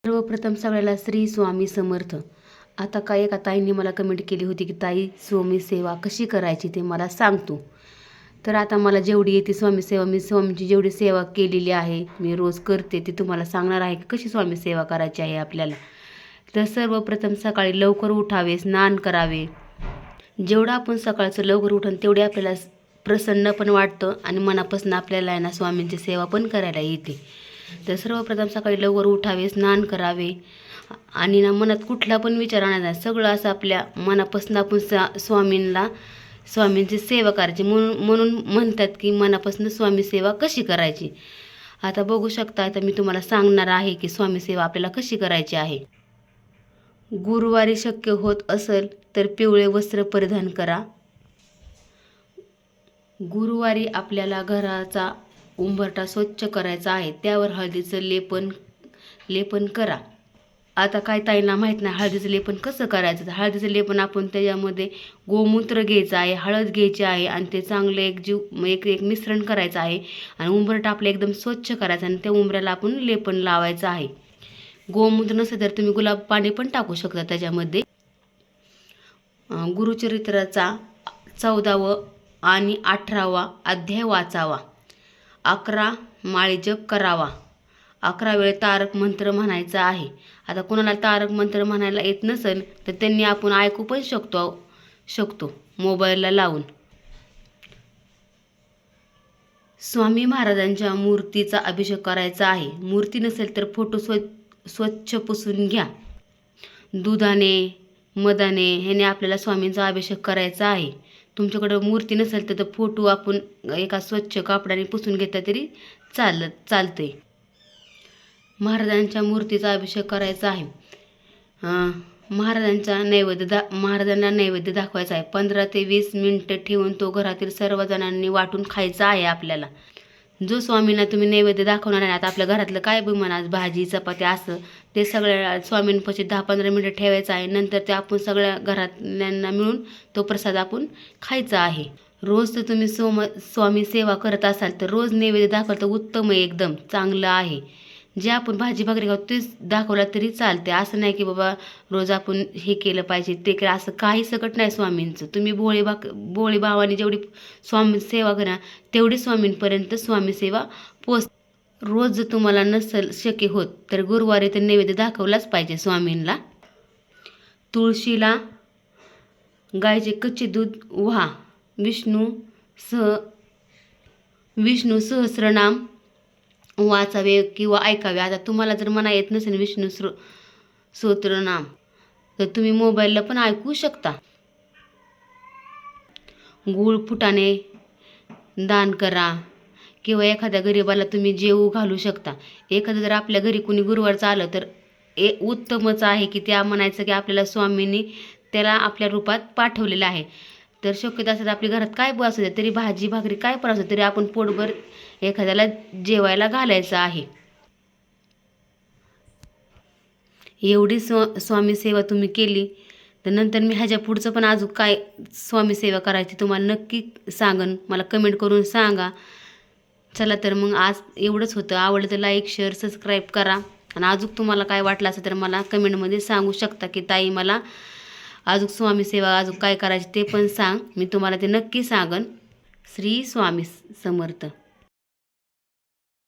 सर्वप्रथम सगळ्याला श्री स्वामी समर्थ. आता काय एका ताईंनी मला कमेंट केली होती की ताई स्वामी सेवा कशी करायची ते मला सांगतो. तर आता मला जेवढी येते स्वामी सेवा, मी स्वामींची जेवढी सेवा केलेली आहे, मी रोज करते, ती तुम्हाला सांगणार आहे की कशी स्वामी सेवा करायची आहे आपल्याला. तर सर्वप्रथम सकाळी लवकर उठावे, स्नान करावे. जेवढं आपण सकाळचं लवकर उठून तेवढे आपल्याला प्रसन्न पण वाटतं आणि मनापासून आपल्याला आहे ना स्वामींची सेवा पण करायला येते. तर सर्वप्रथम सकाळी लवकर उठावे, स्नान करावे आणि ना मनात कुठला पण विचार आणायचा, सगळं असं आपल्या मनापासून आपण स्वामींची सेवा करायची. म्हणून म्हणतात की मनापासून स्वामी सेवा कशी करायची. आता बघू शकता, आता मी तुम्हाला सांगणार आहे की स्वामी सेवा आपल्याला कशी करायची आहे. गुरुवारी शक्य होत असेल तर पिवळे वस्त्र परिधान करा. गुरुवारी आपल्याला घराचा उंबरठा स्वच्छ करायचा आहे, त्यावर हळदीचं लेपन करा. आता काय ताईंना माहीत नाही हळदीचं लेपन कसं करायचं. तर हळदीचं लेपन आपण त्याच्यामध्ये गोमूत्र घ्यायचं आहे, हळद घ्यायची आहे आणि ते चांगलं एक मिश्रण करायचं आहे आणि उंबरठा आपलं एकदम स्वच्छ करायचं आणि त्या उंबऱ्याला आपण लेपन लावायचं आहे. गोमूत्र नसेल तर तुम्ही गुलाब पाणी पण टाकू शकता त्याच्यामध्ये. गुरुचरित्राचा 14वा आणि 18वा अध्याय वाचावा. 11 माळी जप करावा. 11 वेळ तारक मंत्र म्हणायचा आहे. आता कोणाला तारक मंत्र म्हणायला येत नसेल तर त्यांनी आपण ऐकू पण शकतो मोबाईलला लावून. स्वामी महाराजांच्या मूर्तीचा अभिषेक करायचा आहे. मूर्ती नसेल तर फोटो स्वच्छ पुसून घ्या. दुधाने, मधाने ह्याने आपल्याला स्वामींचा अभिषेक करायचा आहे. तुमच्याकडं मूर्ती नसेल तर फोटो आपण एका स्वच्छ कापडाने पुसून घेतला तरी चालते. महाराजांच्या मूर्तीचा अभिषेक करायचा आहे. महाराजांना नैवेद्य दाखवायचा आहे. 15 ते 20 मिनिटं ठेवून तो घरातील सर्व जणांनी वाटून खायचा आहे आपल्याला. जो स्वामींना तुम्ही नैवेद्य दाखवणार आहे, आता आपल्या घरातलं काय बी म्हणा, भाजी चपाती असं, ते सगळ्या स्वामींपाशी 10-15 मिनिटं ठेवायचं आहे. नंतर ते आपण सगळ्या घरातल्यांना मिळून तो प्रसाद आपण खायचा आहे. रोज तर तुम्ही स्वामी सेवा करत असाल तर रोज नैवेद्य दाखवलं तर उत्तम आहे, एकदम चांगलं आहे. जे आपण भाजी भाकरी खातो तेच दाखवला तरी चालते. असं नाही की बाबा रोज आपण हे केलं पाहिजे ते केलं, असं काही सकट नाही स्वामींचं. तुम्ही भोळी भावाने जेवढी स्वामी सेवा करा तेवढी स्वामींपर्यंत स्वामी सेवा पोच. रोज जर तुम्हाला नसेल शक्य होत तर गुरुवारी तर नैवेद्य दाखवलाच पाहिजे स्वामींना. तुळशीला गायचे कच्चे दूध व्हा. विष्णू सहस्रनाम वाचावे किंवा ऐकावे. आता तुम्हाला जर म्हणा येत नसेल विष्णू स्तोत्रनाम तर तुम्ही मोबाईलला पण ऐकू शकता. गूळ फुटाणे दान करा किंवा एखाद्या गरीबाला तुम्ही जेवू घालू शकता. एखादं जर आपल्या घरी कुणी गुरुवारचं आलं तर उत्तमच आहे की त्या म्हणायचं की आपल्याला स्वामींनी त्याला आपल्या रूपात पाठवलेलं आहे. तर शक्यतो असं आपल्या घरात काय असू द्या तरी भाजी भाकरी काय पण असू तरी आपण पोटभर एखाद्याला जेवायला घालायचं आहे. एवढी स्वामी सेवा तुम्ही केली तर नंतर मी ह्याच्या पुढचं पण अजून काय स्वामी सेवा करायची तुम्हाला नक्की सांगन. मला कमेंट करून सांगा. चला तर मग आज एवढंच होतं. आवडलं तर लाईक, शेअर, सबस्क्राईब करा आणि अजून तुम्हाला काय वाटलं असं तर मला कमेंटमध्ये सांगू शकता की ताई मला अजून स्वामी सेवा अजून काय करायची ते पण सांग. मी तुम्हाला ते नक्की सांगन. श्री स्वामी समर्थ.